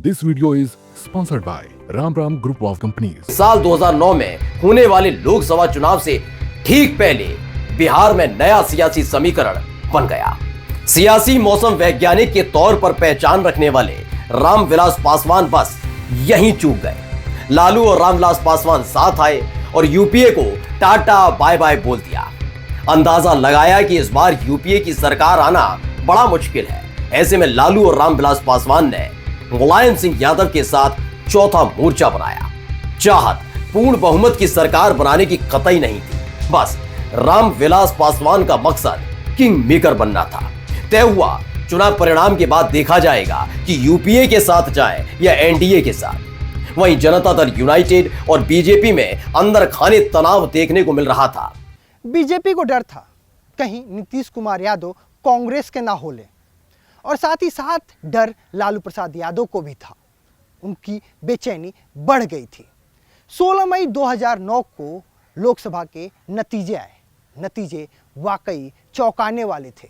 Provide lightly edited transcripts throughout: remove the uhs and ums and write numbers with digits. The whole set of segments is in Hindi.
This video is sponsored by Ram Ram Group of Companies. साल 2009 में होने वाले लोकसभा चुनाव से ठीक पहले बिहार में नया सियासी समीकरण बन गया। सियासी मौसम वैज्ञानिक के तौर पर पहचान रखने वाले रामविलास पासवान बस यहीं चूक गए। लालू और रामविलास पासवान साथ आए और यूपीए को टाटा बाय बाय बोल दिया। अंदाजा लगाया कि इस बार यूपीए की सरकार आना बड़ा मुश्किल है। ऐसे में लालू और रामविलास पासवान ने मुलायम सिंह यादव के साथ चौथा मोर्चा बनाया। चाहत पूर्ण बहुमत की सरकार बनाने की कतई नहीं थी, बस रामविलास पासवान का मकसद किंग मेकर बनना था। तय हुआ चुनाव परिणाम के बाद देखा जाएगा कि यूपीए के साथ जाए या एनडीए के साथ। वहीं जनता दल यूनाइटेड और बीजेपी में अंदर खाने तनाव देखने को मिल रहा था। बीजेपी को डर था कहीं नीतीश कुमार यादव कांग्रेस के ना हो ले, और साथ ही साथ डर लालू प्रसाद यादव को भी था। उनकी बेचैनी बढ़ गई थथी। 16 मई 2009 को लोकसभा के नतीजे आए। नतीजे वाकई चौंकाने वाले थे।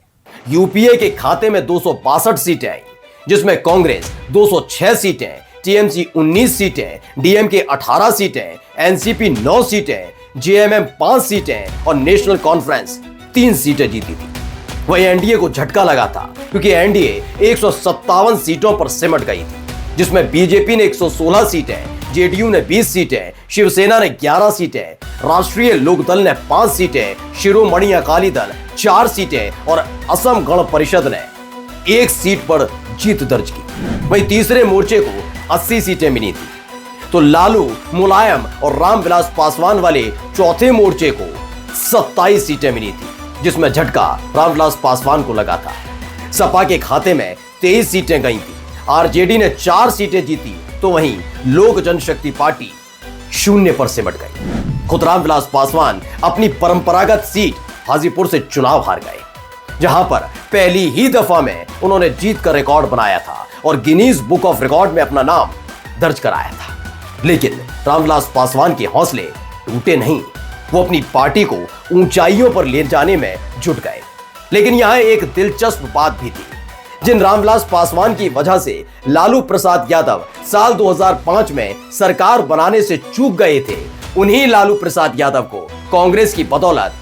यूपीए के खाते में 262 सीटें आई, जिसमें कांग्रेस 206 सीटें, टीएमसी 19 सीटें, डीएमके 18 सीटें, एनसीपी 9 सीटें, जेएमएम 5 सीटें और नेशनल कॉन्फ्रेंस 3 सीटें जीती थी। वहीं एनडीए को झटका लगा था क्योंकि एनडीए 157 सीटों पर सिमट गई थी, जिसमें बीजेपी ने 116 सीटें, जेडीयू ने 20 सीटें, शिवसेना ने 11 सीटें, राष्ट्रीय लोकदल ने 5 सीटें, शिरोमणि अकाली दल 4 सीटें और असम गण परिषद ने 1 सीट पर जीत दर्ज की। वहीं तीसरे मोर्चे को 80 सीटें मिली थी, तो लालू, मुलायम और रामविलास पासवान वाले चौथे मोर्चे को 27 सीटें मिली थी, जिसमें झटका रामविलास पासवान को लगा था। सपा के खाते में 23 सीटें गई थी, आरजेडी ने 4 सीटें जीती, तो वहीं लोक जनशक्ति पार्टी 0 पर सिमट गई। खुद रामविलास पासवान अपनी परंपरागत सीट हाजीपुर से चुनाव हार गए, जहां पर पहली ही दफा में उन्होंने जीत का रिकॉर्ड बनाया था और गिनीज बुक ऑफ रिकॉर्ड में अपना नाम दर्ज कराया था। लेकिन रामविलास पासवान के हौसले टूटे नहीं। वो अपनी पार्टी को ऊंचाइयों पर ले जाने में जुट गए। लेकिन यहां एक दिलचस्प बात भी थी। जिन रामविलास पासवान की वजह से लालू प्रसाद यादव साल 2005 में सरकार बनाने से चूक गए थे, उन्हीं लालू प्रसाद यादव को कांग्रेस की बदौलत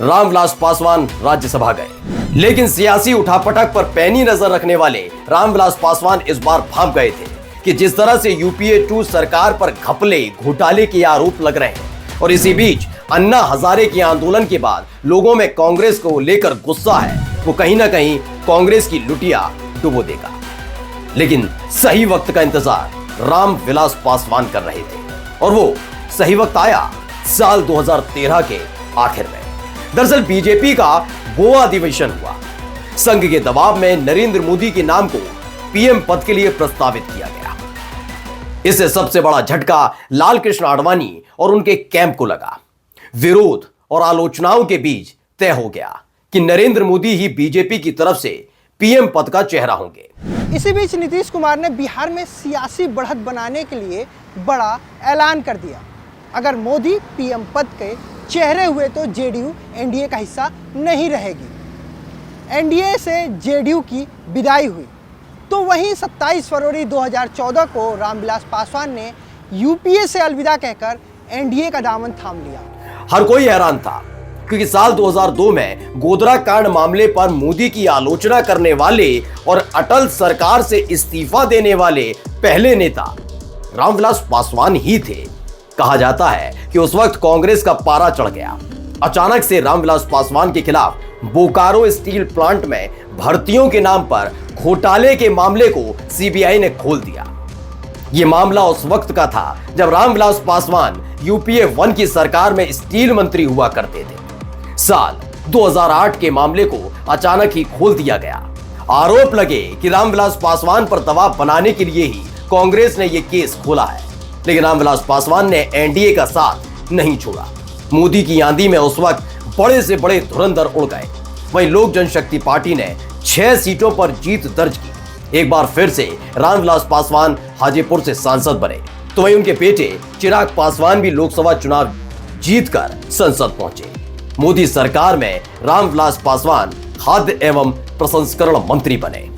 रामविलास पासवान राज्यसभा गए। लेकिन सियासी उठापटक पर पैनी नजर रखने वाले रामविलास पासवान इस बार भांप गए थे कि जिस तरह से यूपीए 2 सरकार पर घपले घोटाले के आरोप लग रहे हैं, और इसी बीच अन्ना हजारे के आंदोलन के बाद लोगों में कांग्रेस को लेकर गुस्सा है, वो कहीं ना कहीं कांग्रेस की लुटिया डुबो देगा। लेकिन सही वक्त का इंतजार रामविलास पासवान कर रहे थे, और वो सही वक्त आया साल 2013 के आखिर में। दरअसल बीजेपी का गोवा अधिवेशन हुआ। संघ के दबाव में नरेंद्र मोदी के नाम को पीएम पद के लिए प्रस्तावित किया गया। इससे सबसे बड़ा झटका लाल कृष्ण आडवाणी और उनके कैंप को लगा। विरोध और आलोचनाओं के बीच तय हो गया कि नरेंद्र मोदी ही बीजेपी की तरफ से पीएम पद का चेहरा होंगे। इसी बीच नीतीश कुमार ने बिहार में सियासी बढ़त बनाने के लिए बड़ा ऐलान कर दिया। अगर मोदी पीएम पद के चेहरे हुए तो जेडीयू एनडीए का हिस्सा नहीं रहेगी। एनडीए से जेडीयू की विदाई हुई। तो वहीं 27 फरवरी 2014 को रामविलास पासवान ने यूपीए से अलविदा कहकर एनडीए का दामन थाम लिया। हर कोई हैरान था क्योंकि साल 2002 में गोधरा कांड मामले पर मोदी की आलोचना करने वाले और अटल सरकार से इस्तीफा देने वाले पहले नेता रामविलास पासवान ही थे। कहा जाता है कि उस वक्त कांग्रेस का पारा चढ़ गया। अचानक से रामविलास पासवान के खिलाफ बोकारो स्टील प्लांट में भर्तियों के नाम पर घोटाले के मामले को सीबीआई ने खोल दिया। यह मामला उस वक्त का था जब रामविलास पासवान यूपीए 1 की सरकार में स्टील मंत्री हुआ करते थे। साल 2008 के मामले को अचानक ही खोल दिया गया। आरोप लगे कि रामविलास पासवान पर दबाव बनाने के लिए ही कांग्रेस ने यह केस खोला है। लेकिन रामविलास पासवान ने एनडीए का साथ नहीं छोड़ा। मोदी की आंधी में उस वक्त बड़े से बड़े धुरंधर उड़ गए। वहीं लोक जनशक्ति पार्टी ने 6 सीटों पर जीत दर्ज की। एक बार फिर से रामविलास पासवान हाजीपुर से सांसद बने, तो वहीं उनके बेटे चिराग पासवान भी लोकसभा चुनाव जीतकर संसद पहुंचे। मोदी सरकार में रामविलास पासवान खाद्य एवं प्रसंस्करण मंत्री बने।